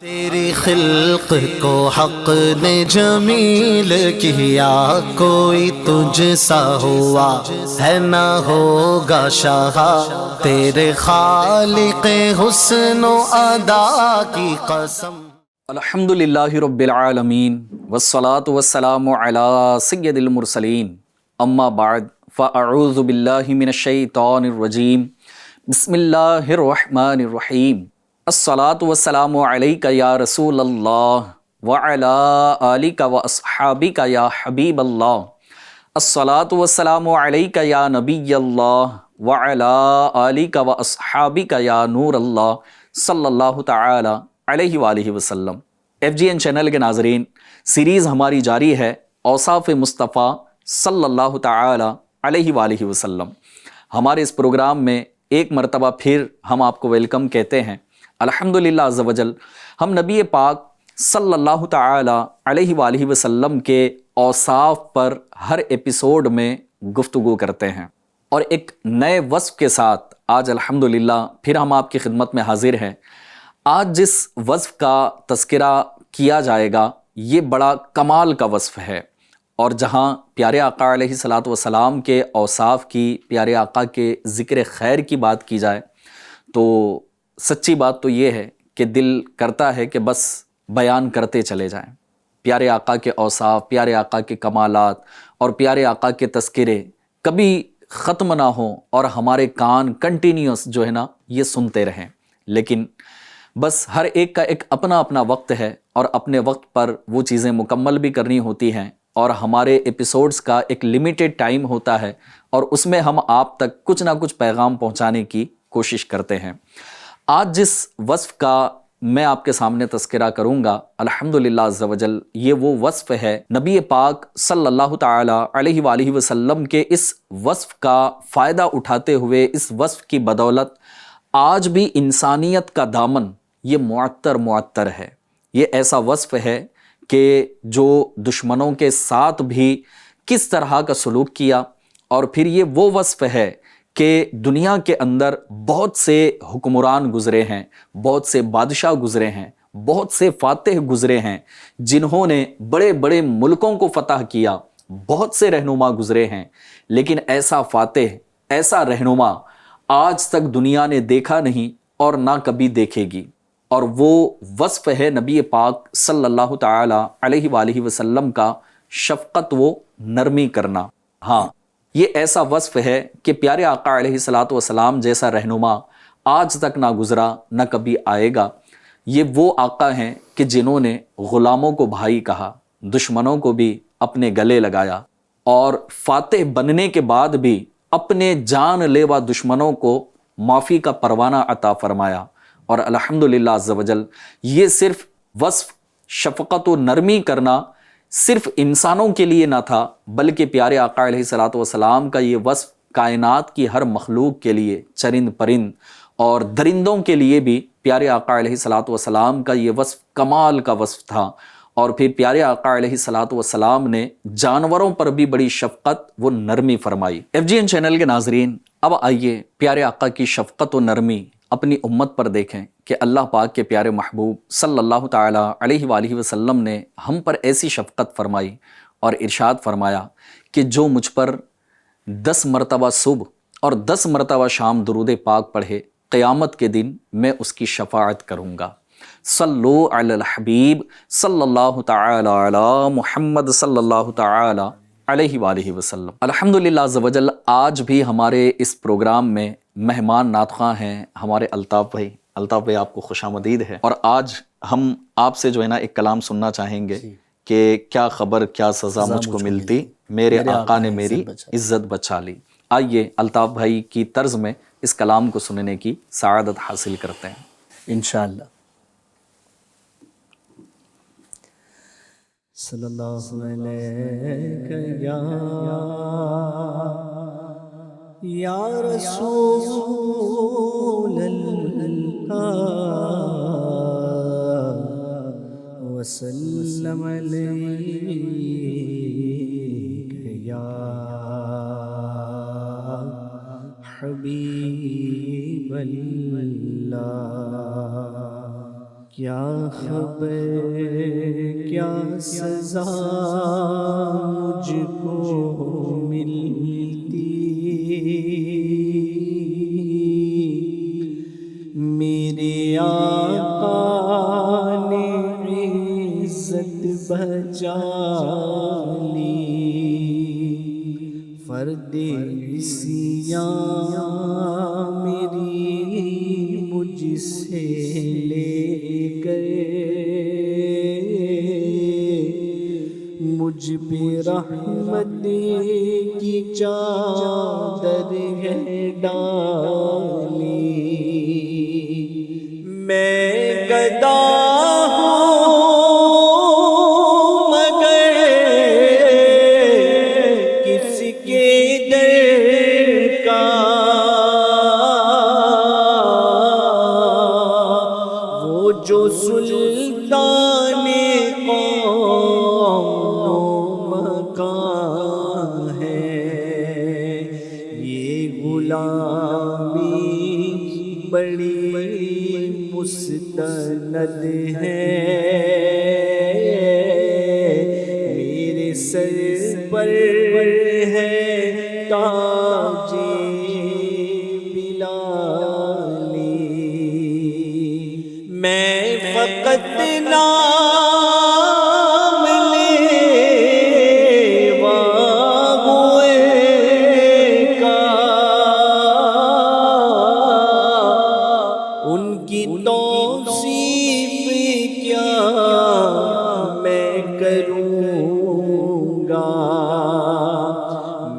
تیری خلق کو حق نے جمیل کیا، کوئی تجھ سا ہوا ہے نہ ہوگا شاہ، تیرے خالق حسن و ادا کی قسم۔ الحمدللہ رب العالمین والصلاة والسلام علی سید المرسلین، اما بعد فاعوذ باللہ من الشیطان الرجیم، بسم اللہ الرحمن الرحیم۔ الصلاة والسلام علیک یا رسول اللہ وعلی آلک واصحابک یا حبیب اللہ، الصلاة والسلام علیک یا نبی اللہ وعلی آلک واصحابک یا نور اللہ صلی اللہ تعالی علیہ وآلہ وسلم۔ ایف جی این چینل کے ناظرین، سیریز ہماری جاری ہے اوصاف مصطفیٰ صلی اللہ تعالی علیہ وآلہ وسلم۔ ہمارے اس پروگرام میں ایک مرتبہ پھر ہم آپ کو ویلکم کہتے ہیں۔ الحمدللہ عز و جل ہم نبی پاک صلی اللہ تعالی علیہ وآلہ وسلم کے اوصاف پر ہر ایپیسوڈ میں گفتگو کرتے ہیں، اور ایک نئے وصف کے ساتھ آج الحمدللہ پھر ہم آپ کی خدمت میں حاضر ہیں۔ آج جس وصف کا تذکرہ کیا جائے گا یہ بڑا کمال کا وصف ہے، اور جہاں پیارے آقا علیہ الصلاۃ والسلام کے اوصاف کی، پیارے آقا کے ذکر خیر کی بات کی جائے تو سچی بات تو یہ ہے کہ دل کرتا ہے کہ بس بیان کرتے چلے جائیں۔ پیارے آقا کے اوصاف، پیارے آقا کے کمالات اور پیارے آقا کے تذکرے کبھی ختم نہ ہوں، اور ہمارے کان کنٹینیوس جو ہے نا یہ سنتے رہیں، لیکن بس ہر ایک کا ایک اپنا اپنا وقت ہے، اور اپنے وقت پر وہ چیزیں مکمل بھی کرنی ہوتی ہیں، اور ہمارے ایپیسوڈز کا ایک لیمیٹڈ ٹائم ہوتا ہے، اور اس میں ہم آپ تک کچھ نہ کچھ پیغام پہنچانے کی کوشش کرتے ہیں۔ آج جس وصف کا میں آپ کے سامنے تذکرہ کروں گا الحمدللہ عز و جل، یہ وہ وصف ہے نبی پاک صلی اللہ تعالی علیہ وآلہ وسلم کے۔ اس وصف کا فائدہ اٹھاتے ہوئے، اس وصف کی بدولت آج بھی انسانیت کا دامن یہ معطر ہے۔ یہ ایسا وصف ہے کہ جو دشمنوں کے ساتھ بھی کس طرح کا سلوک کیا، اور پھر یہ وہ وصف ہے کہ دنیا کے اندر بہت سے حکمران گزرے ہیں، بہت سے بادشاہ گزرے ہیں، بہت سے فاتح گزرے ہیں جنہوں نے بڑے بڑے ملکوں کو فتح کیا، بہت سے رہنما گزرے ہیں، لیکن ایسا فاتح، ایسا رہنما آج تک دنیا نے دیکھا نہیں اور نہ کبھی دیکھے گی، اور وہ وصف ہے نبی پاک صلی اللہ تعالی علیہ وآلہ وسلم کا شفقت و نرمی کرنا۔ ہاں، یہ ایسا وصف ہے کہ پیارے آقا علیہ الصلاۃ والسلام جیسا رہنما آج تک نہ گزرا، نہ کبھی آئے گا۔ یہ وہ آقا ہیں کہ جنہوں نے غلاموں کو بھائی کہا، دشمنوں کو بھی اپنے گلے لگایا، اور فاتح بننے کے بعد بھی اپنے جان لیوا دشمنوں کو معافی کا پروانہ عطا فرمایا۔ اور الحمدللہ عز و جل یہ صرف وصف شفقت و نرمی کرنا صرف انسانوں کے لیے نہ تھا، بلکہ پیارے آقا علیہ الصلاۃ والسلام کا یہ وصف کائنات کی ہر مخلوق کے لیے، چرند پرند اور درندوں کے لیے بھی پیارے آقا علیہ الصلاۃ والسلام کا یہ وصف کمال کا وصف تھا۔ اور پھر پیارے آقا علیہ الصلاۃ والسلام نے جانوروں پر بھی بڑی شفقت و نرمی فرمائی۔ ایف جی این چینل کے ناظرین، اب آئیے پیارے آقا کی شفقت و نرمی اپنی امت پر دیکھیں کہ اللہ پاک کے پیارے محبوب صلی اللہ تعالی علیہ وآلہ وسلم نے ہم پر ایسی شفقت فرمائی اور ارشاد فرمایا کہ جو مجھ پر 10 مرتبہ صبح اور 10 مرتبہ شام درود پاک پڑھے، قیامت کے دن میں اس کی شفاعت کروں گا۔ صلو علی الحبیب صلی اللہ تعالی علی محمد صلی اللہ تعالی علیہ وآلہ وسلم۔ الحمدللہ عز و جل آج بھی ہمارے اس پروگرام میں مہمان نعت خواں ہیں ہمارے الطاف بھائی۔ الطاف بھائی، آپ کو خوش آمدید ہے، اور آج ہم آپ سے جو ہے نا ایک کلام سننا چاہیں گے کہ کیا خبر کیا سزا مجھ کو ملتی، میرے آقا نے میری عزت بچا لی۔ آئیے الطاف بھائی کی طرز میں اس کلام کو سننے کی سعادت حاصل کرتے ہیں انشاءاللہ۔ صلی اللہ علیہ یا رسول اللہ وسلم علیک یا حبیب اللہ۔ کیا خبر کیا سزا مجھ کو ملتی، میرے آقا نے عزت بچا لی، فرد عصیاں میری مجھ سے لے گئے، مجھ پہ رحمت کی چادر ہے ڈالی، میں گدا جو سلطان قوم و مکان ہے، یہ غلامی بڑی مستند ہے، میرے سر پر ہے تاج میں فقط نام لیوا ہوئے کا، ان کی توصیف کیا میں کروں گا،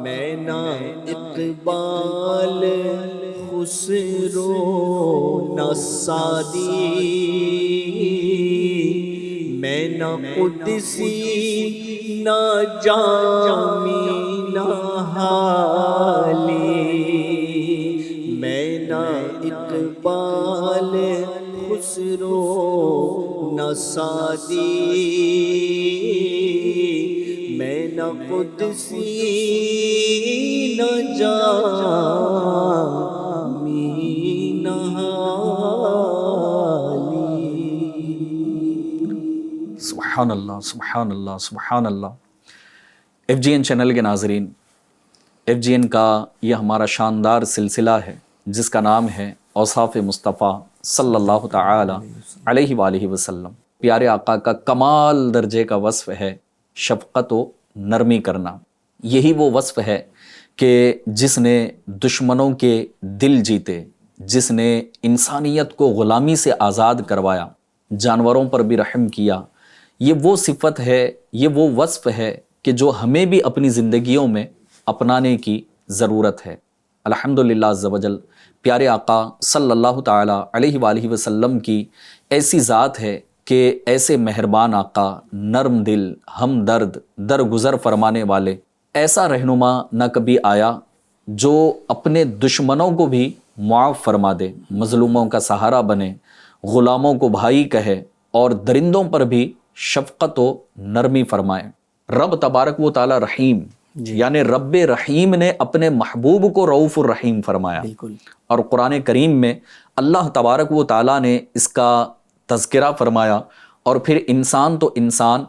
میں نہ اقبال خسرو نہ سعدی، میں نہ قدسی نہ جامی نہ حالی، میں نہ اقبال خسرو نہ سعدی، میں نہ قدسی نہ جامی نہ سبحان اللہ سبحان اللہ سبحان اللہ۔ ایف جی این چینل کے ناظرین، ایف جی این کا یہ ہمارا شاندار سلسلہ ہے جس کا نام ہے اوصاف مصطفیٰ صلی اللہ تعالی علیہ وآلہ وسلم۔ پیارے آقا کا کمال درجے کا وصف ہے شفقت و نرمی کرنا۔ یہی وہ وصف ہے کہ جس نے دشمنوں کے دل جیتے، جس نے انسانیت کو غلامی سے آزاد کروایا، جانوروں پر بھی رحم کیا، یہ وہ صفت ہے، یہ وہ وصف ہے کہ جو ہمیں بھی اپنی زندگیوں میں اپنانے کی ضرورت ہے۔ الحمدللہ عز و جل پیارے آقا صلی اللہ تعالی علیہ وآلہ وسلم کی ایسی ذات ہے کہ ایسے مہربان آقا، نرم دل، ہمدرد، درگزر فرمانے والے، ایسا رہنما نہ کبھی آیا جو اپنے دشمنوں کو بھی معاف فرما دے، مظلوموں کا سہارا بنے، غلاموں کو بھائی کہے اور درندوں پر بھی شفقت و نرمی فرمائے۔ رب تبارک و تعالی رحیم، یعنی رب رحیم نے اپنے محبوب کو رؤوف الرحیم فرمایا، اور قرآن کریم میں اللہ تبارک و تعالی نے اس کا تذکرہ فرمایا، اور پھر انسان تو انسان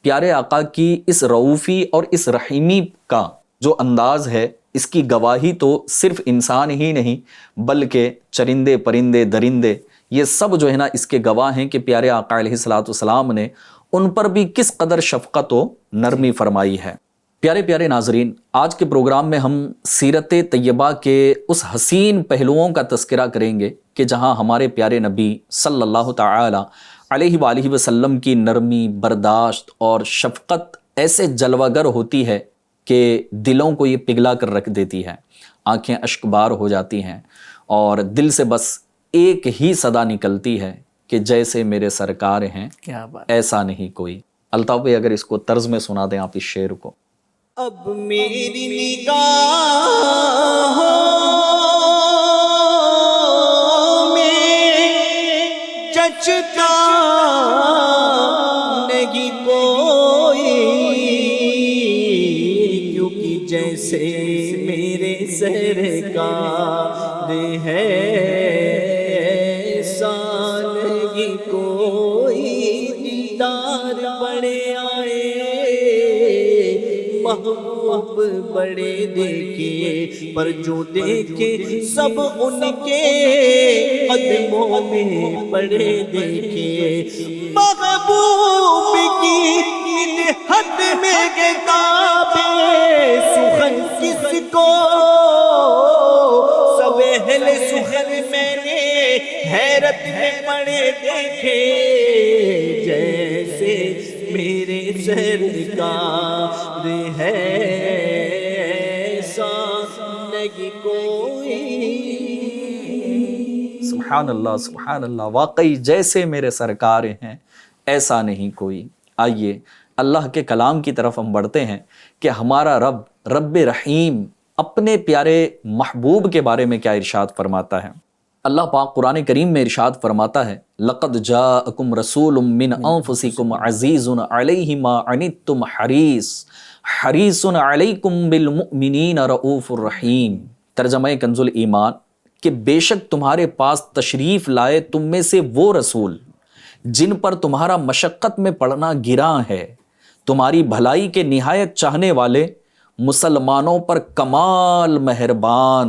پیارے آقا کی اس رؤوفی اور اس رحیمی کا جو انداز ہے، اس کی گواہی تو صرف انسان ہی نہیں بلکہ چرندے پرندے درندے یہ سب جو ہے نا اس کے گواہ ہیں کہ پیارے آقا علیہ الصلوۃ والسلام نے ان پر بھی کس قدر شفقت و نرمی فرمائی ہے۔ پیارے پیارے ناظرین، آج کے پروگرام میں ہم سیرت طیبہ کے اس حسین پہلوؤں کا تذکرہ کریں گے کہ جہاں ہمارے پیارے نبی صلی اللہ تعالی علیہ وآلہ وسلم کی نرمی، برداشت اور شفقت ایسے جلوہ گر ہوتی ہے کہ دلوں کو یہ پگھلا کر رکھ دیتی ہے، آنکھیں اشک بار ہو جاتی ہیں اور دل سے بس ایک ہی صدا نکلتی ہے کہ جیسے میرے سرکار ہیں کیا بات، ایسا نہیں کوئی۔ الطاف بھائی اگر اس کو طرز میں سنا دیں آپ اس شعر کو۔ اب میری نگاہوں میں جچتا نہیں کوئی، کیونکہ جیسے میرے سرکار ہے ایسا نہیں کوئی، دیدار بڑے آئے محبوب بڑے دیکھے پر جو دیکھے سب ان کے قدموں میں پڑے دیکھے محبوب کی مدحت میں کتابیں سخن کس کو سب اہل سخن میں نے حیرت میں پڑے دیکھے جیسے میرے سرکار ہے ایسا نہیں کوئی. سبحان اللہ سبحان اللہ، واقعی جیسے میرے سرکار ہیں ایسا نہیں کوئی. آئیے اللہ کے کلام کی طرف ہم بڑھتے ہیں کہ ہمارا رب رحیم اپنے پیارے محبوب کے بارے میں کیا ارشاد فرماتا ہے. اللہ پاک قرآن کریم میں ارشاد فرماتا ہے لَقَدْ جَاءَكُمْ رَسُولٌ مِّنْ أَنفُسِكُمْ عَزِيزٌ عَلَيْهِ مَا عَنِتُّمْ حَرِيصٌ عَلَيْكُمْ بِالْمُؤْمِنِينَ رَءُوفٌ الرَّحِيمٌ. ترجمہ کنز الایمان کہ بے شک تمہارے پاس تشریف لائے تم میں سے وہ رسول جن پر تمہارا مشقت میں پڑنا گراں ہے، تمہاری بھلائی کے نہایت چاہنے والے، مسلمانوں پر کمال مہربان.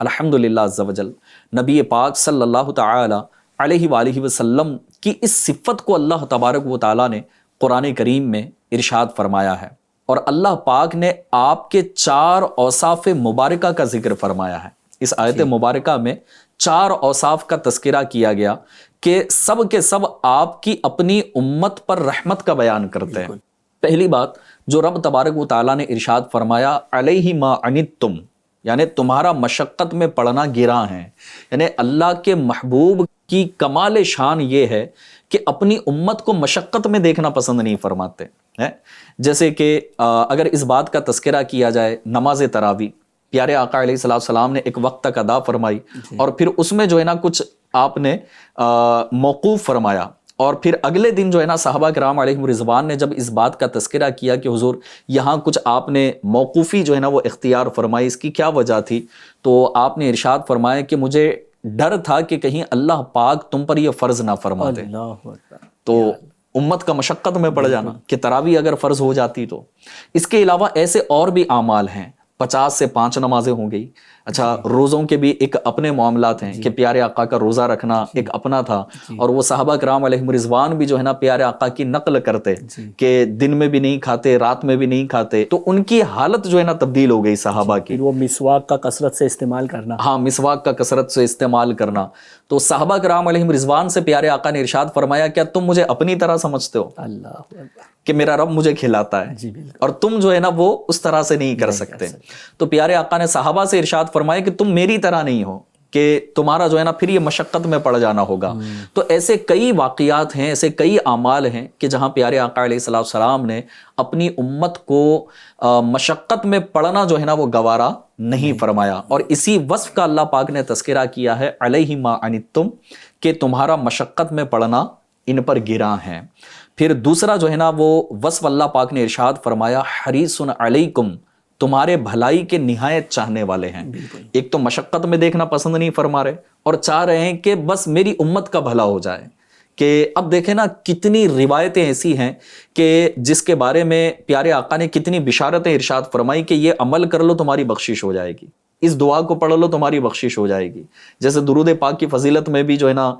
الحمدللہ عز و جل نبی پاک صلی اللہ تعالی علیہ وآلہ وسلم کی اس صفت کو اللہ تبارک و تعالیٰ نے قرآن کریم میں ارشاد فرمایا ہے، اور اللہ پاک نے آپ کے 4 اوصاف مبارکہ کا ذکر فرمایا ہے. اس آیت مبارکہ میں 4 اوصاف کا تذکرہ کیا گیا کہ سب کے سب آپ کی اپنی امت پر رحمت کا بیان کرتے ہیں. پہلی بات جو رب تبارک و تعالیٰ نے ارشاد فرمایا علیہ ما عنتم، یعنی تمہارا مشقت میں پڑنا گراں ہے. یعنی اللہ کے محبوب کی کمال شان یہ ہے کہ اپنی امت کو مشقت میں دیکھنا پسند نہیں فرماتے ہیں. جیسے کہ اگر اس بات کا تذکرہ کیا جائے نماز تراویح، پیارے آقا علیہ السلام نے ایک وقت تک ادا فرمائی اور پھر اس میں جو ہے نا کچھ آپ نے موقوف فرمایا، اور پھر اگلے دن جو ہے نا صحابہ کرام علیہم رضوان نے جب اس بات کا تذکرہ کیا کہ حضور یہاں کچھ آپ نے موقوفی جو ہے نا وہ اختیار فرمائی، اس کی کیا وجہ تھی؟ تو آپ نے ارشاد فرمایا کہ مجھے ڈر تھا کہ کہیں اللہ پاک تم پر یہ فرض نہ فرما دے. تو امت کا مشقت میں پڑ جانا کہ تراویح اگر فرض ہو جاتی تو. اس کے علاوہ ایسے اور بھی اعمال ہیں، 50 سے 5 نمازیں ہو گئی. اچھا، روزوں کے بھی ایک اپنے معاملات ہیں کہ پیارے آقا کا روزہ رکھنا ایک اپنا تھا، اور وہ صحابہ کرام علیہم رضوان بھی جو ہے نا پیارے آقا کی نقل کرتے کہ دن میں بھی نہیں کھاتے، رات میں بھی نہیں کھاتے. تو ان کی حالت جو ہے نا تبدیل ہو گئی صحابہ کی. وہ مسواک کا کثرت سے استعمال کرنا. ہاں، مسواک کا کثرت سے استعمال کرنا. تو صحابہ کرام علیہم رضوان سے پیارے آقا نے ارشاد فرمایا کیا تم مجھے اپنی طرح سمجھتے ہو اللہ کہ میرا رب مجھے کھلاتا ہے، اور تم جو ہے نا وہ اس طرح سے نہیں کر سکتے. تو پیارے آقا نے صحابہ سے ارشاد فرمایا کہ تم میری طرح نہیں ہو کہ تمہارا جو ہے نا پھر یہ مشقت میں پڑ جانا ہوگا. تو ایسے کئی واقعات ہیں، ایسے کئی اعمال ہیں کہ جہاں پیارے آقا علیہ السلام نے اپنی امت کو مشقت میں پڑنا جو ہے نا وہ گوارا نہیں فرمایا، اور اسی وصف کا اللہ پاک نے تذکرہ کیا ہے علیہ ما عنتم کہ تمہارا مشقت میں پڑنا ان پر گراں ہے. پھر دوسرا جو ہے نا وہ وصف اللہ پاک نے ارشاد فرمایا حریص علیکم، تمہارے بھلائی کے نہایت چاہنے والے ہیں. ایک تو مشقت میں دیکھنا پسند نہیں فرما رہے، اور چاہ رہے ہیں کہ بس میری امت کا بھلا ہو جائے. کہ اب دیکھیں نا کتنی روایتیں ایسی ہیں کہ جس کے بارے میں پیارے آقا نے کتنی بشارتیں ارشاد فرمائی کہ یہ عمل کر لو تمہاری بخشش ہو جائے گی، اس دعا کو پڑھ لو تمہاری بخشش ہو جائے گی. جیسے درود پاک کی فضیلت میں بھی جو ہے نا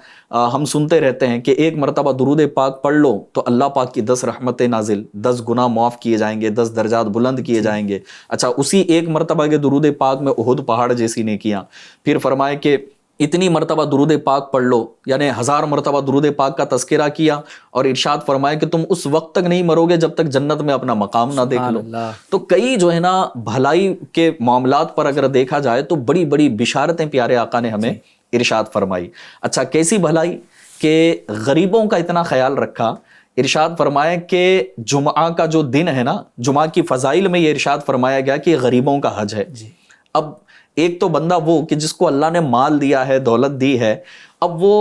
ہم سنتے رہتے ہیں کہ ایک مرتبہ درود پاک پڑھ لو تو اللہ پاک کی 10 رحمتیں نازل، 10 گناہ معاف کیے جائیں گے، 10 درجات بلند کیے جائیں گے. اچھا، اسی ایک مرتبہ کے درود پاک میں احد پہاڑ جیسی نیکیاں. پھر فرمائے کہ اتنی مرتبہ درود پاک پڑھ لو، یعنی 1000 مرتبہ درود پاک کا تذکرہ کیا، اور ارشاد فرمایا کہ تم اس وقت تک نہیں مرو گے جب تک جنت میں اپنا مقام نہ دیکھ لو. تو کئی جو ہے نا بھلائی کے معاملات پر اگر دیکھا جائے تو بڑی بڑی بشارتیں پیارے آقا نے ہمیں ارشاد فرمائی. اچھا، کیسی بھلائی کہ غریبوں کا اتنا خیال رکھا. ارشاد فرمایا کہ جمعہ کا جو دن ہے نا، جمعہ کی فضائل میں یہ ارشاد فرمایا گیا کہ غریبوں کا حج ہے. اب ایک تو بندہ وہ کہ جس کو اللہ نے مال دیا ہے، دولت دی ہے، اب وہ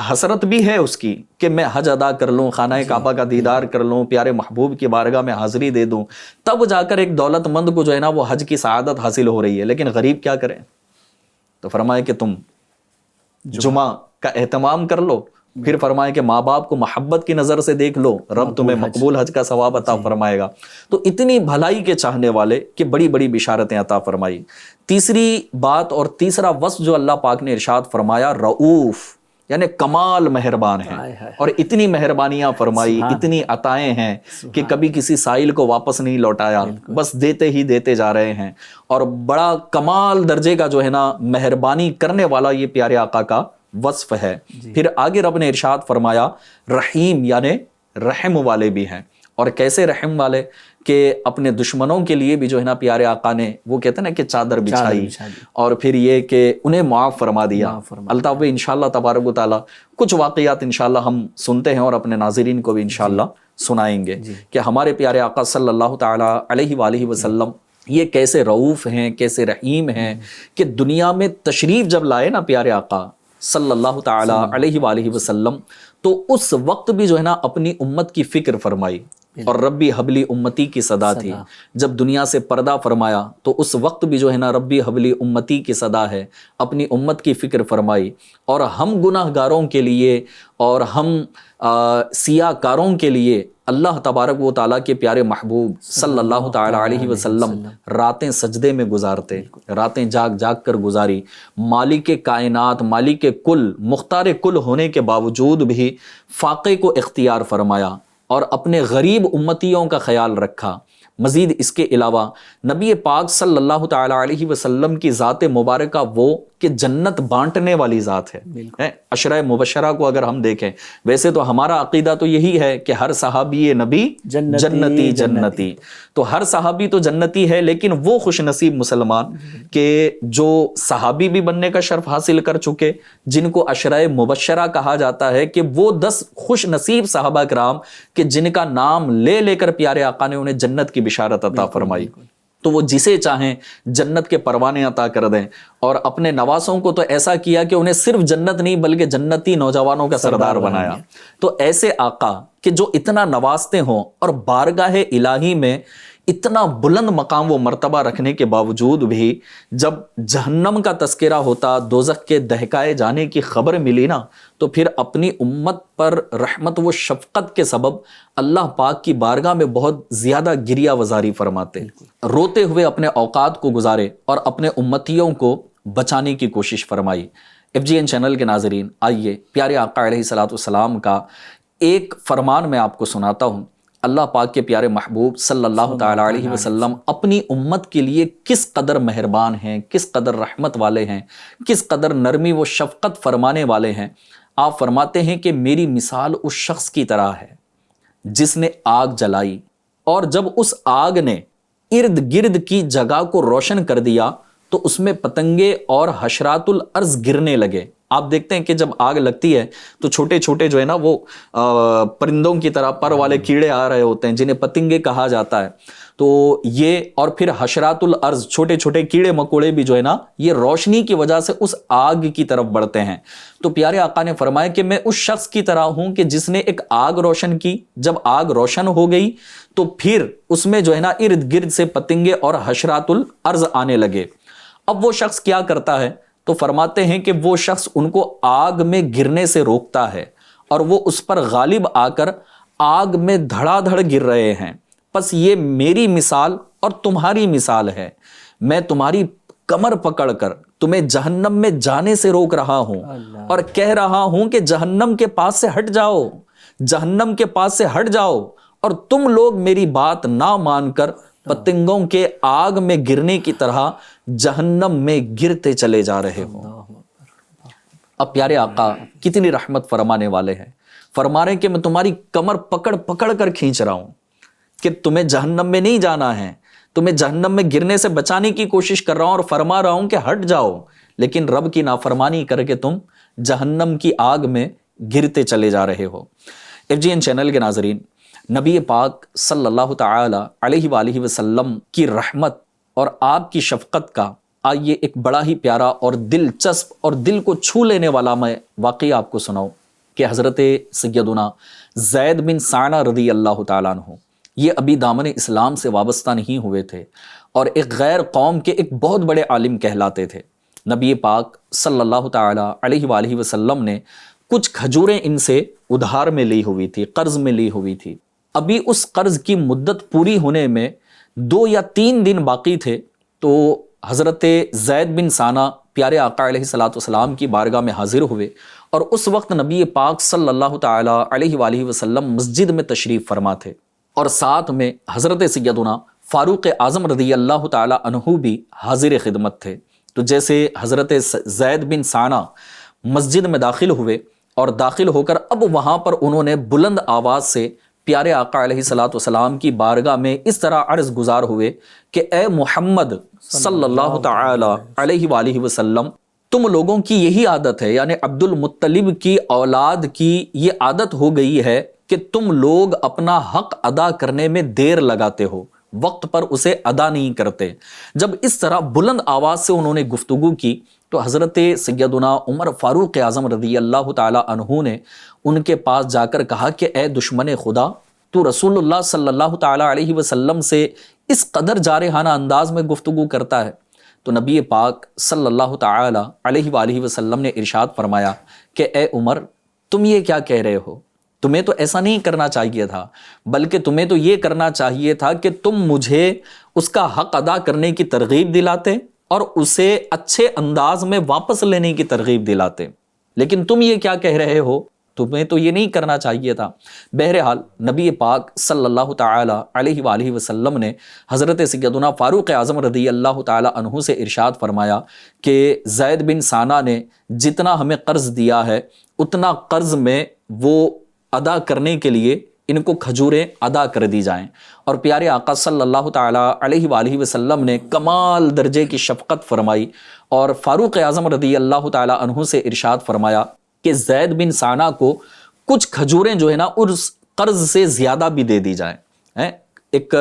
حسرت بھی ہے اس کی کہ میں حج ادا کر لوں، خانہ کعبہ کا دیدار کر لوں، پیارے محبوب کی بارگاہ میں حاضری دے دوں، تب جا کر ایک دولت مند کو جو ہے نا وہ حج کی سعادت حاصل ہو رہی ہے. لیکن غریب کیا کریں؟ تو فرمایا کہ تم جمعہ کا اہتمام کر لو، پھر فرمایا کہ ماں باپ کو محبت کی نظر سے دیکھ لو، رب تمہیں مقبول حج کا ثواب عطا فرمائے گا۔ تو اتنی بھلائی کے چاہنے والے کہ بڑی بڑی بشارتیں عطا فرمائی۔ تیسری بات اور تیسرا وصف جو اللہ پاک نے ارشاد فرمایا، رؤوف، یعنی کمال مہربان ہیں، اور اتنی مہربانیاں فرمائی، اتنی عطائیں ہیں کہ کبھی کسی سائل کو واپس نہیں لوٹایا، بس دیتے ہی دیتے جا رہے ہیں، اور بڑا کمال درجے کا جو ہے نا مہربانی کرنے والا یہ پیارے آقا کا وصف ہے۔ پھر آگے رب نے ارشاد فرمایا رحیم، یعنی رحم والے بھی ہیں۔ اور کیسے رحم والے کہ اپنے دشمنوں کے لیے بھی جو ہے نا پیارے آقا نے وہ کہتے ہیں نا کہ چادر بچھائی، اور پھر یہ کہ انہیں معاف فرما دیا۔ الطاف انشاءاللہ تبارک و تعالی کچھ واقعات انشاءاللہ ہم سنتے ہیں اور اپنے ناظرین کو بھی انشاءاللہ سنائیں گے کہ ہمارے پیارے آقا صلی اللہ تعالی علیہ وآلہ وسلم یہ کیسے رؤوف ہیں، کیسے رحیم ہیں، کہ دنیا میں تشریف جب لائے نا پیارے آقا صلی اللہ تعالی علیہ وآلہ وسلم، تو اس وقت بھی جو ہے نا اپنی امت کی فکر فرمائی، اور ربی حبلی امتی کی صدا تھی۔ جب دنیا سے پردہ فرمایا تو اس وقت بھی جو ہے نا ربی حبلی امتی کی صدا ہے، اپنی امت کی فکر فرمائی، اور ہم گناہ گاروں کے لیے اور ہم سیاہ کاروں کے لیے اللہ تبارک و تعالیٰ کے پیارے محبوب صلی اللہ تعالی علیہ وسلم راتیں سجدے میں گزارتے، راتیں جاگ جاگ کر گزاری۔ مالک کائنات، مالک کل، مختار کل ہونے کے باوجود بھی فاقے کو اختیار فرمایا اور اپنے غریب امتیوں کا خیال رکھا۔ مزید اس کے علاوہ نبی پاک صلی اللہ تعالی علیہ وسلم کی ذات مبارکہ وہ کہ جنت بانٹنے والی ذات ہے۔ عشرہ مبشرہ کو اگر ہم دیکھیں، ویسے تو ہمارا عقیدہ تو یہی ہے کہ ہر صحابی نبی جنتی جنتی، تو ہر صحابی تو جنتی ہے، لیکن وہ خوش نصیب مسلمان کہ جو صحابی بھی بننے کا شرف حاصل کر چکے، جن کو عشرہ مبشرہ کہا جاتا ہے، کہ وہ 10 خوش نصیب صحابہ کرام کہ جن کا نام لے لے کر پیارے آقا نے انہیں جنت کی بشارت عطا فرمائی، تو وہ جسے چاہیں جنت کے پروانے عطا کر دیں۔ اور اپنے نواسوں کو تو ایسا کیا کہ انہیں صرف جنت نہیں بلکہ جنتی نوجوانوں کا سردار بنایا۔ تو ایسے آقا کہ جو اتنا نوازتے ہوں اور بارگاہ الہی میں اتنا بلند مقام و مرتبہ رکھنے کے باوجود بھی جب جہنم کا تذکرہ ہوتا، دوزخ کے دہکائے جانے کی خبر ملی نا، تو پھر اپنی امت پر رحمت و شفقت کے سبب اللہ پاک کی بارگاہ میں بہت زیادہ گریہ وزاری فرماتے، روتے ہوئے اپنے اوقات کو گزارے اور اپنے امتیوں کو بچانے کی کوشش فرمائی۔ FGN چینل کے ناظرین، آئیے پیارے آقا علیہ الصلوۃ والسلام کا ایک فرمان میں آپ کو سناتا ہوں۔ اللہ پاک کے پیارے محبوب صلی اللہ تعالی علیہ وسلم اپنی امت کے لیے کس قدر مہربان ہیں، کس قدر رحمت والے ہیں، کس قدر نرمی و شفقت فرمانے والے ہیں۔ آپ فرماتے ہیں کہ میری مثال اس شخص کی طرح ہے جس نے آگ جلائی، اور جب اس آگ نے ارد گرد کی جگہ کو روشن کر دیا تو اس میں پتنگے اور حشرات الارض گرنے لگے۔ آپ دیکھتے ہیں کہ جب آگ لگتی ہے تو چھوٹے چھوٹے جو ہے نا وہ پرندوں کی طرح پر والے کیڑے آ رہے ہوتے ہیں جنہیں پتنگے کہا جاتا ہے، تو یہ، اور پھر حشرات الارض چھوٹے چھوٹے کیڑے مکوڑے بھی جو ہے نا یہ روشنی کی وجہ سے اس آگ کی طرف بڑھتے ہیں۔ تو پیارے آقا نے فرمایا کہ میں اس شخص کی طرح ہوں کہ جس نے ایک آگ روشن کی، جب آگ روشن ہو گئی تو پھر اس میں جو ہے نا ارد گرد سے پتنگے اور حشرات الارض آنے لگے۔ اب وہ شخص کیا کرتا ہے؟ تو فرماتے ہیں کہ وہ شخص ان کو آگ میں گرنے سے روکتا ہے، اور وہ اس پر غالب آ کر آگ میں دھڑا دھڑ گر رہے ہیں۔ پس یہ میری مثال اور تمہاری مثال ہے، میں تمہاری کمر پکڑ کر تمہیں جہنم میں جانے سے روک رہا ہوں، اور کہہ رہا ہوں کہ جہنم کے پاس سے ہٹ جاؤ، جہنم کے پاس سے ہٹ جاؤ، اور تم لوگ میری بات نہ مان کر پتنگوں کے آگ میں گرنے کی طرح جہنم میں گرتے چلے جا رہے ہو۔ اب پیارے آقا کتنی رحمت فرمانے والے ہیں، فرما رہے ہیں کہ میں تمہاری کمر پکڑ پکڑ کر کھینچ رہا ہوں کہ تمہیں جہنم میں نہیں جانا ہے، تمہیں جہنم میں گرنے سے بچانے کی کوشش کر رہا ہوں، اور فرما رہا ہوں کہ ہٹ جاؤ، لیکن رب کی نافرمانی کر کے تم جہنم کی آگ میں گرتے چلے جا رہے ہو۔ FGN چینل کے ناظرین، نبی پاک صلی اللہ تعالی علیہ وآلہ وسلم کی رحمت اور آپ کی شفقت کا آئیے ایک بڑا ہی پیارا اور دلچسپ اور دل کو چھو لینے والا میں واقعہ آپ کو سناؤں کہ حضرت سیدنا زید بن ثانہ رضی اللہ تعالیٰ عنہ یہ ابھی دامن اسلام سے وابستہ نہیں ہوئے تھے، اور ایک غیر قوم کے ایک بہت بڑے عالم کہلاتے تھے۔ نبی پاک صلی اللہ تعالی علیہ وآلہ وسلم نے کچھ کھجوریں ان سے ادھار میں لی ہوئی تھی، قرض میں لی ہوئی تھی. ابھی اس قرض کی مدت پوری ہونے میں 2 یا 3 دن باقی تھے. تو حضرت زید بن ثانہ پیارے آقا علیہ الصلوۃ والسلام کی بارگاہ میں حاضر ہوئے، اور اس وقت نبی پاک صلی اللہ تعالی علیہ وآلہ وسلم مسجد میں تشریف فرما تھے، اور ساتھ میں حضرت سیدنا فاروق اعظم رضی اللہ تعالی عنہ بھی حاضر خدمت تھے. تو جیسے حضرت زید بن ثانہ مسجد میں داخل ہوئے، اور داخل ہو کر اب وہاں پر انہوں نے بلند آواز سے پیارے آقا علیہ الصلوۃ والسلام کی بارگاہ میں اس طرح عرض گزار ہوئے کہ اے محمد صلی اللہ تعالی علیہ وآلہ وسلم، تم لوگوں کی یہی عادت ہے، یعنی عبد المطلب کی اولاد کی یہ عادت ہو گئی ہے کہ تم لوگ اپنا حق ادا کرنے میں دیر لگاتے ہو، وقت پر اسے ادا نہیں کرتے. جب اس طرح بلند آواز سے انہوں نے گفتگو کی تو حضرت سیدنا عمر فاروق اعظم رضی اللہ تعالی عنہ نے ان کے پاس جا کر کہا کہ اے دشمن خدا، تو رسول اللہ صلی اللہ تعالی علیہ وسلم سے اس قدر جارحانہ انداز میں گفتگو کرتا ہے. تو نبی پاک صلی اللہ تعالی علیہ وآلہ وسلم نے ارشاد فرمایا کہ اے عمر، تم یہ کیا کہہ رہے ہو؟ تمہیں تو ایسا نہیں کرنا چاہیے تھا، بلکہ تمہیں تو یہ کرنا چاہیے تھا کہ تم مجھے اس کا حق ادا کرنے کی ترغیب دلاتے اور اسے اچھے انداز میں واپس لینے کی ترغیب دلاتے، لیکن تم یہ کیا کہہ رہے ہو؟ تمہیں تو یہ نہیں کرنا چاہیے تھا. بہرحال نبی پاک صلی اللہ تعالی علیہ وآلہ وسلم نے حضرت سیدنا فاروق اعظم رضی اللہ تعالی عنہ سے ارشاد فرمایا کہ زید بن ثانہ نے جتنا ہمیں قرض دیا ہے اتنا قرض میں وہ ادا کرنے کے لیے ان کو کھجوریں ادا کر دی جائیں. اور پیارے آقا صلی اللہ تعالی علیہ وآلہ وسلم نے کمال درجے کی شفقت فرمائی اور فاروق اعظم رضی اللہ تعالی عنہ سے ارشاد فرمایا کہ زید بن ثانہ کو کچھ کھجوریں جو ہے نا اس قرض سے زیادہ بھی دے دی جائیں. ایک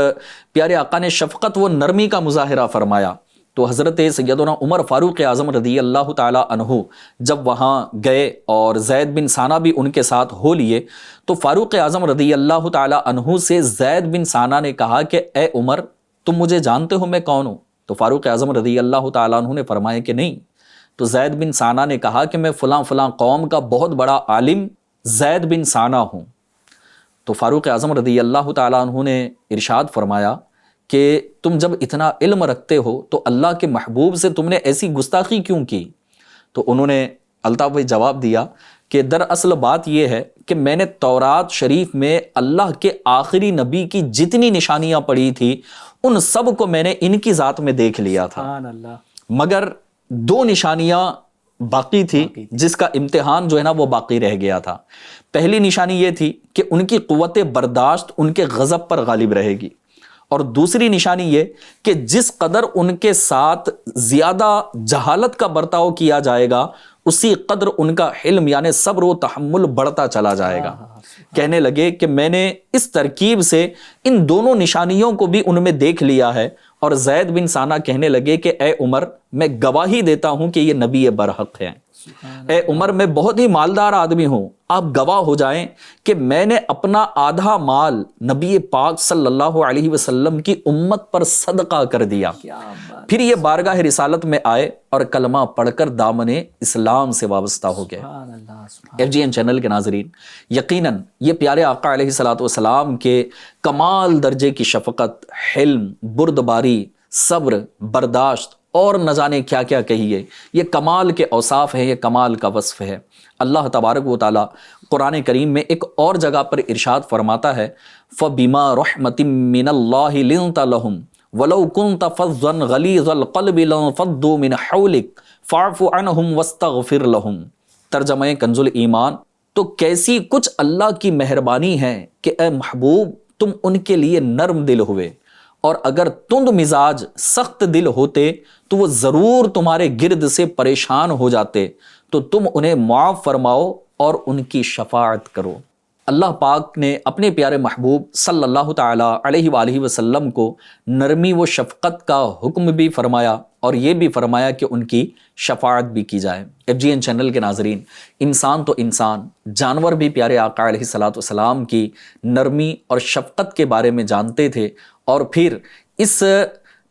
پیارے آقا نے شفقت و نرمی کا مظاہرہ فرمایا. تو حضرت سیدنا عمر فاروق اعظم رضی اللہ تعالی عنہ جب وہاں گئے اور زید بن ثانہ بھی ان کے ساتھ ہو لیے، تو فاروق اعظم رضی اللہ تعالی عنہ سے زید بن ثانہ نے کہا کہ اے عمر، تم مجھے جانتے ہو میں کون ہوں؟ تو فاروق اعظم رضی اللہ تعالی عنہ نے فرمایا کہ نہیں. تو زید بن ثانہ نے کہا کہ میں فلاں فلاں قوم کا بہت بڑا عالم زید بن ثانہ ہوں. تو فاروق اعظم رضی اللہ تعالی عنہ نے ارشاد فرمایا کہ تم جب اتنا علم رکھتے ہو تو اللہ کے محبوب سے تم نے ایسی گستاخی کیوں کی؟ تو انہوں نے الطاف بھائی جواب دیا کہ دراصل بات یہ ہے کہ میں نے تورات شریف میں اللہ کے آخری نبی کی جتنی نشانیاں پڑھی تھی ان سب کو میں نے ان کی ذات میں دیکھ لیا تھا، سبحان اللہ. مگر 2 نشانیاں باقی تھی جس کا امتحان جو ہے نا وہ باقی رہ گیا تھا. پہلی نشانی یہ تھی کہ ان کی قوت برداشت ان کے غضب پر غالب رہے گی، اور دوسری نشانی یہ کہ جس قدر ان کے ساتھ زیادہ جہالت کا برتاؤ کیا جائے گا اسی قدر ان کا حلم یعنی صبر و تحمل بڑھتا چلا جائے گا. کہنے لگے کہ میں نے اس ترکیب سے ان دونوں نشانیوں کو بھی ان میں دیکھ لیا ہے. اور زید بن ثانہ کہنے لگے کہ اے عمر، میں گواہی دیتا ہوں کہ یہ نبی برحق ہے. اے عمر، میں بہت ہی مالدار آدمی ہوں، آپ گواہ ہو جائیں کہ میں نے اپنا آدھا مال نبی پاک صلی اللہ علیہ وسلم کی امت پر صدقہ کر دیا. پھر یہ بارگاہ رسالت میں آئے اور کلمہ پڑھ کر دامن اسلام سے وابستہ ہو گئے. FGN چینل کے ناظرین، یقیناً یہ پیارے آقا علیہ الصلوۃ والسلام کے کمال درجے کی شفقت، حلم، بردباری، صبر، برداشت اور نہ جانے کیا کیا کہیے، یہ کمال کے اوصاف ہیں، یہ کمال کا وصف ہے. اللہ تبارک و تعالیٰ قرآن کریم میں ایک اور جگہ پر ارشاد فرماتا ہے فَبِمَا رَحْمَةٍ مِّنَ اللَّهِ لِنْتَ لَهُمْ وَلَوْ كُنْتَ فَظًّا غَلِيظَ الْقَلْبِ لَانفَضُّوا مِنْ حَوْلِكَ فَاعْفُ عَنْهُمْ وَاسْتَغْفِرْ لَهُمْ. ترجمہ کنز الایمان. تو کیسی کچھ اللہ کی مہربانی ہے کہ اے محبوب تم ان کے لیے نرم دل ہوئے، اور اگر تند مزاج سخت دل ہوتے تو وہ ضرور تمہارے گرد سے پریشان ہو جاتے، تو تم انہیں معاف فرماؤ اور ان کی شفاعت کرو. اللہ پاک نے اپنے پیارے محبوب صلی اللہ تعالی علیہ وآلہ وسلم کو نرمی و شفقت کا حکم بھی فرمایا اور یہ بھی فرمایا کہ ان کی شفاعت بھی کی جائے. FGN چینل کے ناظرین، انسان تو انسان، جانور بھی پیارے آقا علیہ الصلوۃ والسلام کی نرمی اور شفقت کے بارے میں جانتے تھے، اور پھر اس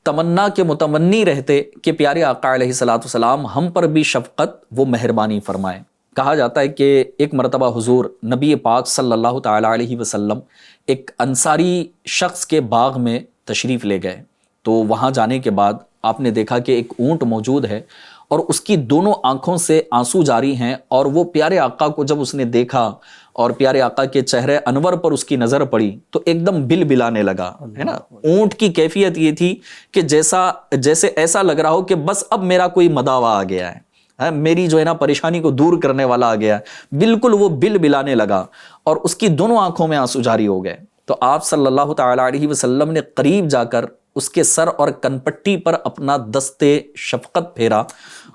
تمنا کے متمنی رہتے کہ پیارے آقا علیہ الصلوۃ والسلام ہم پر بھی شفقت و مہربانی فرمائیں. کہا جاتا ہے کہ ایک مرتبہ حضور نبی پاک صلی اللہ تعالیٰ علیہ وسلم ایک انصاری شخص کے باغ میں تشریف لے گئے، تو وہاں جانے کے بعد آپ نے دیکھا کہ ایک اونٹ موجود ہے اور اس کی دونوں آنکھوں سے آنسو جاری ہیں، اور وہ پیارے آقا کو جب اس نے دیکھا اور پیارے آقا کے چہرے انور پر اس کی نظر پڑی تو ایک دم بل بلانے لگا، ہے نا۔ اونٹ کی کیفیت یہ تھی کہ جیسے ایسا لگ رہا ہو کہ بس اب میرا کوئی مداوا آ گیا ہے، میری جو ہے نا پریشانی کو دور کرنے والا آ گیا ہے، بالکل وہ بل بلانے لگا اور اس کی دونوں آنکھوں میں آنسو جاری ہو گئے۔ تو آپ صلی اللہ تعالیٰ علیہ وسلم نے قریب جا کر اس کے سر اور کنپٹی پر اپنا دست شفقت پھیرا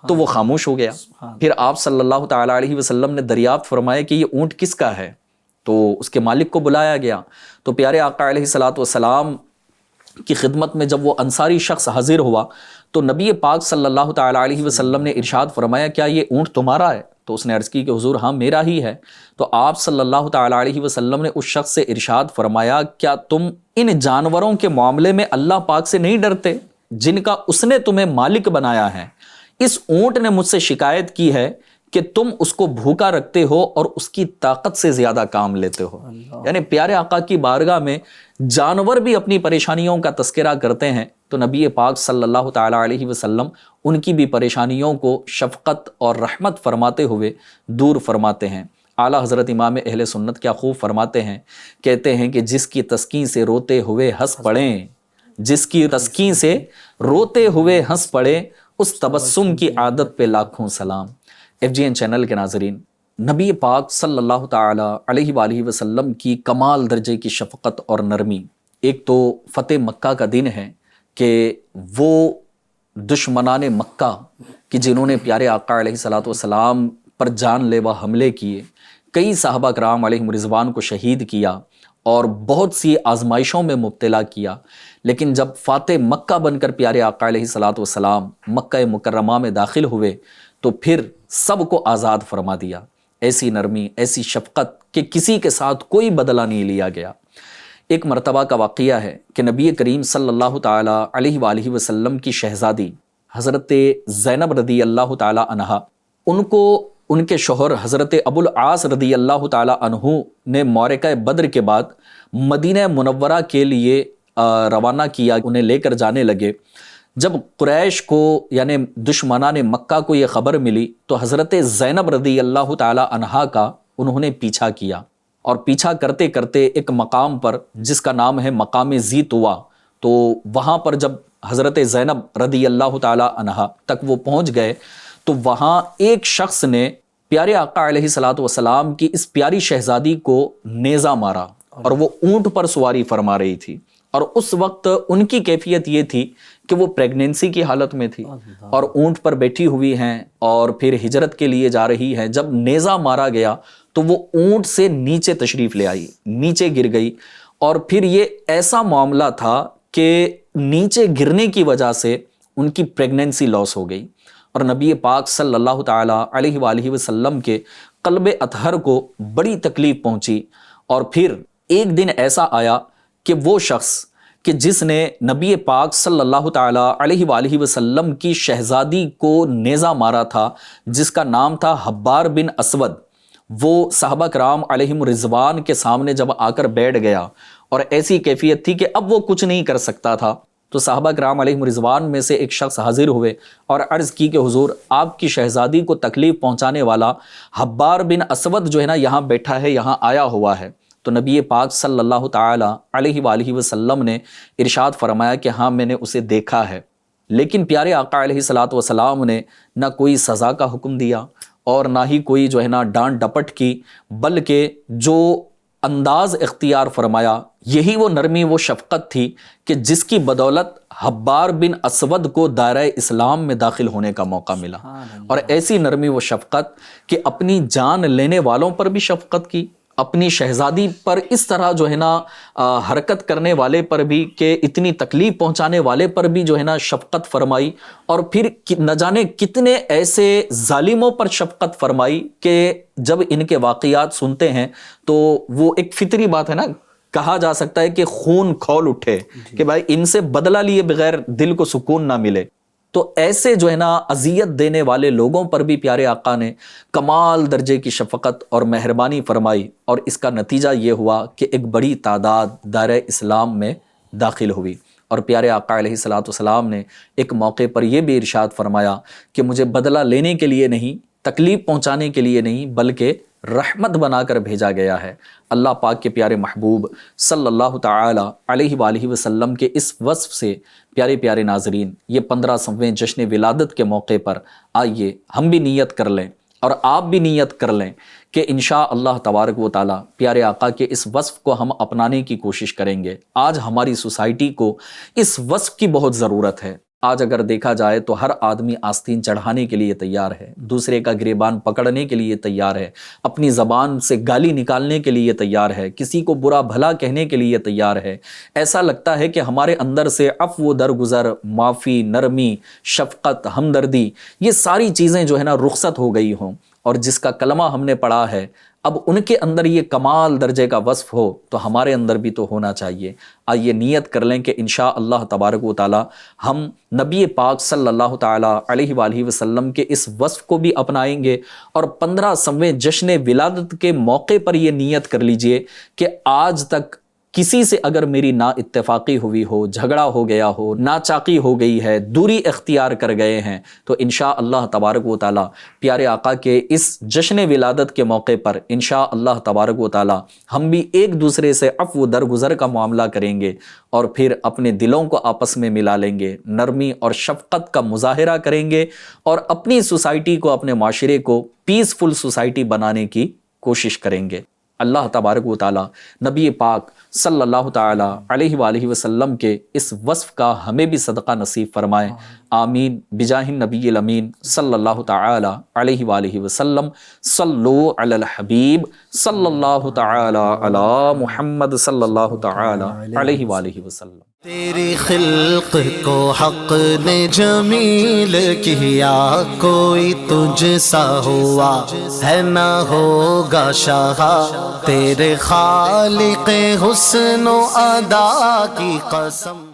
تو وہ خاموش ہو گیا۔ پھر آپ صلی اللہ تعالیٰ علیہ وسلم نے دریافت فرمایا کہ یہ اونٹ کس کا ہے، تو اس کے مالک کو بلایا گیا، تو پیارے آقا علیہ الصلوۃ والسلام کی خدمت میں جب وہ انصاری شخص حاضر ہوا تو نبی پاک صلی اللہ تعالیٰ علیہ وسلم نے ارشاد فرمایا کیا یہ اونٹ تمہارا ہے؟ تو اس نے عرض کی کہ حضور ہاں میرا ہی ہے۔ تو آپ صلی اللہ تعالیٰ علیہ وسلم نے اس شخص سے ارشاد فرمایا کیا تم ان جانوروں کے معاملے میں اللہ پاک سے نہیں ڈرتے جن کا اس نے تمہیں مالک بنایا ہے؟ اس اونٹ نے مجھ سے شکایت کی ہے کہ تم اس کو بھوکا رکھتے ہو اور اس کی طاقت سے زیادہ کام لیتے ہو۔ یعنی پیارے آقا کی بارگاہ میں جانور بھی اپنی پریشانیوں کا تذکرہ کرتے ہیں تو نبی پاک صلی اللہ تعالیٰ علیہ وسلم ان کی بھی پریشانیوں کو شفقت اور رحمت فرماتے ہوئے دور فرماتے ہیں۔ اعلیٰ حضرت امام اہل سنت کیا خوب فرماتے ہیں، کہتے ہیں کہ جس کی تسکین سے روتے ہوئے ہنس پڑیں، جس کی تسکین سے روتے ہوئے ہنس پڑے اس تبسم کی عادت پہ لاکھوں سلام۔ ایف جی این چینل کے ناظرین، نبی پاک صلی اللہ تعالیٰ علیہ وآلہ وسلم کی کمال درجے کی شفقت اور نرمی۔ ایک تو فتح مکہ کا دن ہے کہ وہ دشمنان مکہ کہ جنہوں نے پیارے آقا علیہ الصلوۃ والسلام پر جان لیوا حملے کیے، کئی صحابہ کرام علیہم رضوان کو شہید کیا اور بہت سی آزمائشوں میں مبتلا کیا، لیکن جب فاتح مکہ بن کر پیارے آقا علیہ الصلوۃ والسلام مکہ مکرمہ میں داخل ہوئے تو پھر سب کو آزاد فرما دیا۔ ایسی نرمی، ایسی شفقت کہ کسی کے ساتھ کوئی بدلہ نہیں لیا گیا۔ ایک مرتبہ کا واقعہ ہے کہ نبی کریم صلی اللہ تعالیٰ علیہ وآلہ وسلم کی شہزادی حضرت زینب رضی اللہ تعالیٰ عنہا، ان کو ان کے شوہر حضرت ابو العاص رضی اللہ تعالیٰ عنہ نے معرکہ بدر کے بعد مدینہ منورہ کے لیے روانہ کیا، انہیں لے کر جانے لگے۔ جب قریش کو یعنی دشمنان مکہ کو یہ خبر ملی تو حضرت زینب رضی اللہ تعالیٰ عنہا کا انہوں نے پیچھا کیا، اور پیچھا کرتے کرتے ایک مقام پر جس کا نام ہے مقام ذی طویٰ، تو وہاں پر جب حضرت زینب رضی اللہ تعالیٰ عنہا تک وہ پہنچ گئے تو وہاں ایک شخص نے پیارے آقا علیہ الصلوۃ والسلام کی اس پیاری شہزادی کو نیزہ مارا، اور وہ اونٹ پر سواری فرما رہی تھی، اور اس وقت ان کی کیفیت یہ تھی کہ وہ پریگننسی کی حالت میں تھی اور اونٹ پر بیٹھی ہوئی ہیں اور پھر ہجرت کے لیے جا رہی ہیں۔ جب نیزہ مارا گیا تو وہ اونٹ سے نیچے تشریف لے آئی، نیچے گر گئی، اور پھر یہ ایسا معاملہ تھا کہ نیچے گرنے کی وجہ سے ان کی پریگننسی لاس ہو گئی، اور نبی پاک صلی اللہ تعالیٰ علیہ وآلہ وسلم کے قلب اطہر کو بڑی تکلیف پہنچی۔ اور پھر ایک دن ایسا آیا کہ وہ شخص کہ جس نے نبی پاک صلی اللہ تعالیٰ علیہ وآلہ وسلم کی شہزادی کو نیزہ مارا تھا، جس کا نام تھا حبار بن اسود، وہ صحابہ کرام علیہم رضوان کے سامنے جب آ کر بیٹھ گیا اور ایسی کیفیت تھی کہ اب وہ کچھ نہیں کر سکتا تھا، تو صحابہ کرام علیہم رضوان میں سے ایک شخص حاضر ہوئے اور عرض کی کہ حضور آپ کی شہزادی کو تکلیف پہنچانے والا حبار بن اسود جو ہے نا یہاں بیٹھا ہے، یہاں آیا ہوا ہے۔ تو نبی پاک صلی اللہ تعالیٰ علیہ وآلہ وسلم نے ارشاد فرمایا کہ ہاں میں نے اسے دیکھا ہے، لیکن پیارے آقا علیہ الصلوۃ والسلام نے نہ کوئی سزا کا حکم دیا اور نہ ہی کوئی جو ہے نا ڈانٹ ڈپٹ کی، بلکہ جو انداز اختیار فرمایا یہی وہ نرمی وہ شفقت تھی کہ جس کی بدولت حبار بن اسود کو دائرہ اسلام میں داخل ہونے کا موقع ملا۔ اور ایسی نرمی وہ شفقت کہ اپنی جان لینے والوں پر بھی شفقت کی، اپنی شہزادی پر اس طرح جو ہے نا حرکت کرنے والے پر بھی کہ اتنی تکلیف پہنچانے والے پر بھی جو ہے نا شفقت فرمائی، اور پھر نہ جانے کتنے ایسے ظالموں پر شفقت فرمائی کہ جب ان کے واقعات سنتے ہیں تو وہ ایک فطری بات ہے نا، کہا جا سکتا ہے کہ خون کھول اٹھے کہ بھائی ان سے بدلہ لیے بغیر دل کو سکون نہ ملے۔ تو ایسے جو ہے نا اذیت دینے والے لوگوں پر بھی پیارے آقا نے کمال درجے کی شفقت اور مہربانی فرمائی، اور اس کا نتیجہ یہ ہوا کہ ایک بڑی تعداد دائرہ اسلام میں داخل ہوئی۔ اور پیارے آقا علیہ الصلوۃ والسلام نے ایک موقع پر یہ بھی ارشاد فرمایا کہ مجھے بدلہ لینے کے لیے نہیں، تکلیف پہنچانے کے لیے نہیں، بلکہ رحمت بنا کر بھیجا گیا ہے۔ اللہ پاک کے پیارے محبوب صلی اللہ تعالی علیہ وآلہ وسلم کے اس وصف سے پیارے پیارے ناظرین، یہ 15واں جشن ولادت کے موقع پر آئیے ہم بھی نیت کر لیں اور آپ بھی نیت کر لیں کہ انشاءاللہ تبارک و تعالی پیارے آقا کے اس وصف کو ہم اپنانے کی کوشش کریں گے۔ آج ہماری سوسائٹی کو اس وصف کی بہت ضرورت ہے۔ آج اگر دیکھا جائے تو ہر آدمی آستین چڑھانے کے لیے تیار ہے، دوسرے کا گریبان پکڑنے کے لیے تیار ہے، اپنی زبان سے گالی نکالنے کے لیے تیار ہے، کسی کو برا بھلا کہنے کے لیے تیار ہے۔ ایسا لگتا ہے کہ ہمارے اندر سے عفو درگزر، معافی، نرمی، شفقت، ہمدردی، یہ ساری چیزیں جو ہے نا رخصت ہو گئی ہوں، اور جس کا کلمہ ہم نے پڑھا ہے اب ان کے اندر یہ کمال درجے کا وصف ہو تو ہمارے اندر بھی تو ہونا چاہیے۔ آئیے نیت کر لیں کہ انشاءاللہ تبارک و تعالی ہم نبی پاک صلی اللہ تعالی علیہ وآلہ وسلم کے اس وصف کو بھی اپنائیں گے، اور 15واں جشن ولادت کے موقع پر یہ نیت کر لیجئے کہ آج تک کسی سے اگر میری نا اتفاقی ہوئی ہو، جھگڑا ہو گیا ہو، ناچاقی ہو گئی ہے، دوری اختیار کر گئے ہیں، تو انشاءاللہ تبارک و تعالی پیارے آقا کے اس جشن ولادت کے موقع پر انشاءاللہ تبارک و تعالی ہم بھی ایک دوسرے سے عفو درگزر کا معاملہ کریں گے، اور پھر اپنے دلوں کو آپس میں ملا لیں گے، نرمی اور شفقت کا مظاہرہ کریں گے، اور اپنی سوسائٹی کو، اپنے معاشرے کو پیسفل سوسائٹی بنانے کی کوشش کریں گے۔ اللہ تبارک و تعالی نبی پاک صلی اللہ تعالی علیہ وآلہ وسلم کے اس وصف کا ہمیں بھی صدقہ نصیب فرمائے، آمین بجاہ النبی الامین صلی اللہ تعالی علیہ وآلہ وسلم۔ صلو علی الحبیب صلی اللہ تعالی علی محمد صلی اللہ تعالی علیہ وآلہ وسلم۔ تیری خلق کو حق نے جمیل کیا، کوئی تجھ سا ہوا ہے نہ ہوگا شاہ، تیرے خالق حسن و ادا کی قسم۔